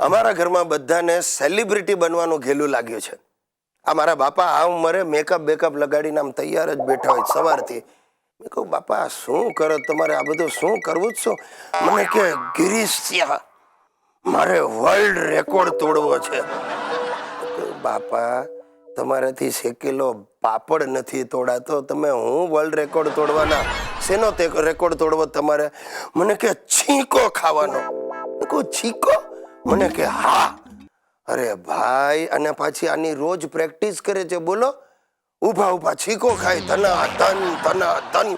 અમારા ઘરમાં બધાને સેલિબ્રિટી બનવાનું ઘેલું લાગ્યું છે. આ મારા બાપા આ ઉંમરે મેકઅપ બેકઅપ લગાડીને આમ તૈયાર જ બેઠા હોય સવારથી. મેં કહું બાપા શું કરો તમારે, આ બધું શું કરવું જ શું? મને કે ગિરીશ ત્યાં મારે વર્લ્ડ રેકોર્ડ તોડવો છે. બાપા તમારાથી શેકેલો પાપડ નથી તોડાતો, તમે હું વર્લ્ડ રેકોર્ડ તોડવાના? શેનો તે રેકોર્ડ તોડવો તમારે? મને કે છીંકો ખાવાનો. કહું છીંકો? મને કે હા. અરે ભાઈ, અને પાછી આની રોજ પ્રેક્ટિસ કરે છે. બોલો, ઊભા ઊભા છીંકો ખાય, ધના ધન ધના ધન.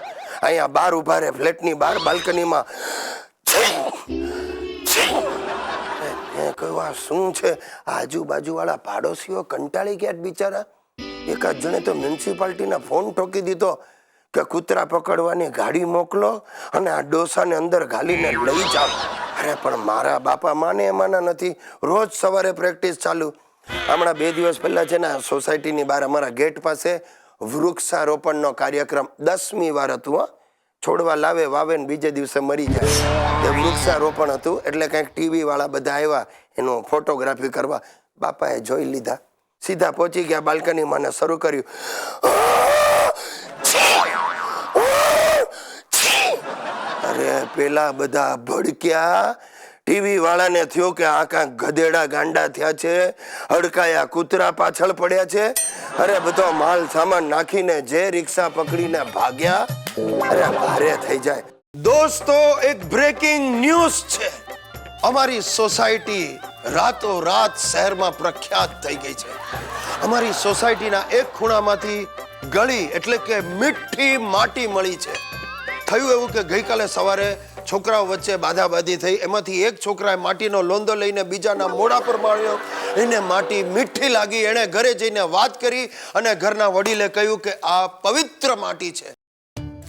અહીંયા બહાર ઊભા રહે, ફ્લેટની બહાર બાલ્કનીમાં. મેં કહ્યું આ શું છે? આજુબાજુ વાળા પાડોશીઓ કંટાળી ગયા બિચારા. એકાદ જણે તો મ્યુનિસિપાલિટીના ફોન ઠોકી દીધો કે કૂતરા પકડવાની ગાડી મોકલો અને આ ડોસાને અંદર ઘાલીને લઈ જાઓ. અરે પણ મારા બાપા માને એમાંના નથી. રોજ સવારે પ્રેક્ટિસ ચાલુ. હમણાં 2 દિવસ પહેલા છે ને સોસાયટીની બહાર અમારા ગેટ પાસે વૃક્ષારોપણનો કાર્યક્રમ 10મી વાર હતું. છોડવા લાવે વાવે ને બીજે દિવસે મરી જાય. એ વૃક્ષારોપણ હતું એટલે કંઈક ટીવી વાળા બધા આવ્યા એનું ફોટોગ્રાફી કરવા. બાપાએ જોઈ લીધા, સીધા પહોંચી ગયા બાલ્કનીમાં ને શરૂ કર્યું. અરે પેલા બધા ભડક્યા. ટીવી વાળાને થયો કે આ કાંઈક ગધેડા ગાંડા થયા છે, હડકાયા કૂતરા પાછળ પડ્યા છે. અરે બધો માલ સામાન નાખીને જે રિક્ષા પકડીને ભાગ્યા. અરે ભારે થઈ જાય. દોસ્તો, એક બ્રેકિંગ ન્યૂઝ છે. અમારી સોસાયટી રાતોરાત શહેરમાં પ્રખ્યાત થઈ ગઈ છે. અમારી સોસાયટીના એક ખૂણામાંથી ગળી એટલે કે મીઠી માટી મળી છે. થયું એવું કે ગઈકાલે સવારે છોકરાઓ વચ્ચે બાધાબાધી થઈ. એમાંથી એક છોકરાએ માટીનો લોંદો લઈને બીજાના મોઢા પર માર્યો. એને માટી મીઠી લાગી. એણે ઘરે જઈને વાત કરી અને ઘરના વડીલે કહ્યું કે આ પવિત્ર માટી છે.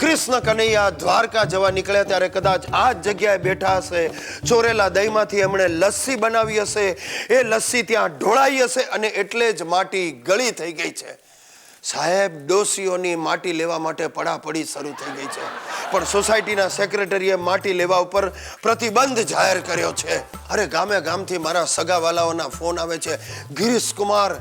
કૃષ્ણ કનૈયા દ્વારકા જવા નીકળ્યા ત્યારે કદાચ આ જ જગ્યાએ બેઠા હશે. ચોરેલા દહીંમાંથી એમણે લસ્સી બનાવી હશે. એ લસ્સી ત્યાં ઢોળાઈ હશે અને એટલે જ માટી ગળી થઈ ગઈ છે. સાહેબ, ડોસીઓની માટી લેવા માટે પડાપડી શરૂ થઈ ગઈ છે. પણ સોસાયટીના સેક્રેટરીએ માટી લેવા ઉપર પ્રતિબંધ જાહેર કર્યો છે. અરે ગામે ગામથી મારા સગાવાલાઓના ફોન આવે છે. ગિરીશ કુમાર,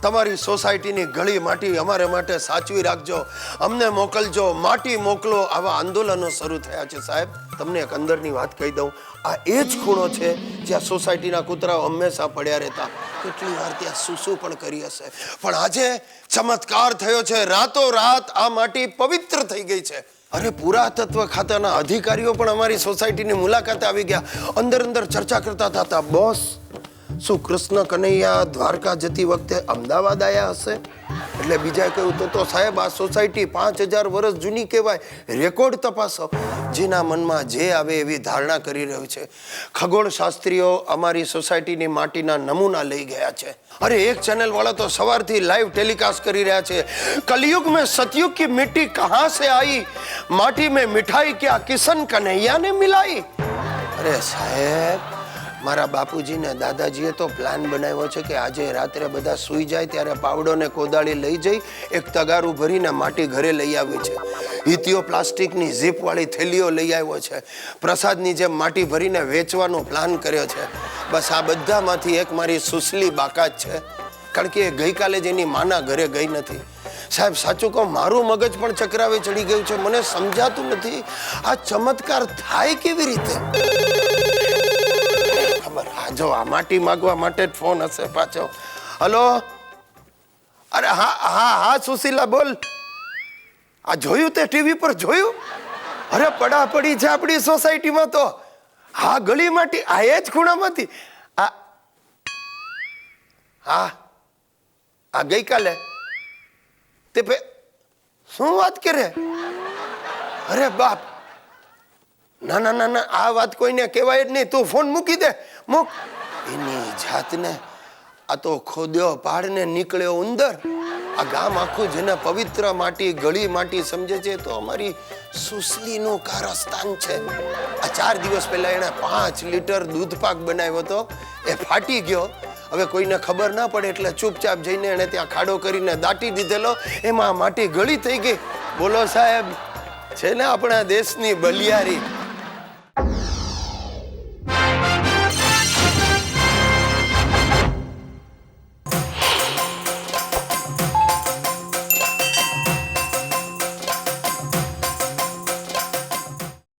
તમારી સોસાયટીની ગળી માટી અમારે માટે સાચવી રાખજો, અમને મોકલજો, માટી મોકલો. આવા આંદોલનો શરૂ થયા છે. સાહેબ, તમને એક અંદરની વાત કહી દઉં. આ એ જ ખૂણો છે જ્યાં સોસાયટીના કૂતરાઓ હંમેશા પડ્યા રહેતા. કેટલી વાર ત્યાં સૂસુ પણ કરી હશે. પણ આજે ચમત્કાર થયો છે. રાતોરાત આ માટી પવિત્ર થઈ ગઈ છે. અરે પુરાતત્વ ખાતાના અધિકારીઓ પણ અમારી સોસાયટીની મુલાકાતે આવી ગયા. અંદર અંદર ચર્ચા કરતા હતા. બોસ, શું કૃષ્ણ કનૈયા દ્વારકા જતી વખતે અમદાવાદ આવ્યા હશે? એટલે બીજાએ કહ્યું તો સાહેબ આ સોસાયટી 5000 વર્ષ જૂની કહેવાય. રેકોર્ડ તપાસો. જેના મનમાં જે આવે એવી ધારણા કરી રહ્યું છે. ખગોળ શાસ્ત્રીઓ અમારી સોસાયટીની માટીના નમૂના લઈ ગયા છે. અરે એક ચેનલ વાળા તો સવારથી લાઈવ ટેલિકાસ્ટ કરી રહ્યા છે. કલયુગ में सतयुग की मिट्टी कहाँ से आई, माटी में मिठाई क्या किशन कन्हैया ने मिलाई. અરે સાહેબ, મારા બાપુજી ને દાદાજીએ તો પ્લાન બનાવ્યો છે કે આજે રાત્રે બધા સૂઈ જાય ત્યારે પાવડો ને કોદાળી લઈ જઈ એક તગારું ભરીને માટી ઘરે લઈ આવી છે. હિતિયો પ્લાસ્ટિકની ઝીપ વાળી થેલીઓ લઈ આવ્યો છે. પ્રસાદની જેમ માટી ભરીને વેચવાનો પ્લાન કર્યો છે. બસ આ બધામાંથી એક મારી સુસલી બાકાત છે. કારણ કે એ ગઈકાલે જ એની માના ઘરે ગઈ નથી. સાહેબ સાચું કહું, મારું મગજ પણ ચક્રાવે ચડી ગયું છે. મને સમજાતું નથી આ ચમત્કાર થાય કેવી રીતે. જો આ માટી માંગવા માટે જ ફોન હશે પાછો. હલો, અરે હા હા હા સુશીલા બોલ. આ જોયું તે ટીવી પર જોયું? અરે પડાપડી છે આપણી સોસાયટીમાં તો. હા ગળી માટી આ એ જ ખૂણામાંથી. હા આ ગઈકાલે તે શું વાત કરે? અરે બાપ, ના ના ના ના, આ વાત કોઈને કહેવાય જ નહીં. તું ફોન મૂકી દે, મૂક. એની જાતને આ તો ખોદ્યો પહાડને નીકળ્યો ઉંદર. આ ગામ આખું જેને પવિત્ર માટી ગળી માટી સમજે છે તો અમારી સુસલીનું કારસ્તાન છે. આ 4 દિવસ પહેલા એણે 5 લીટર દૂધ પાક બનાવ્યો હતો. એ ફાટી ગયો. હવે કોઈને ખબર ના પડે એટલે ચૂપચાપ જઈને એને ત્યાં ખાડો કરીને દાટી દીધેલો. એમાં માટી ગળી થઈ ગઈ. બોલો સાહેબ, છે ને આપણા દેશની બલિયારી.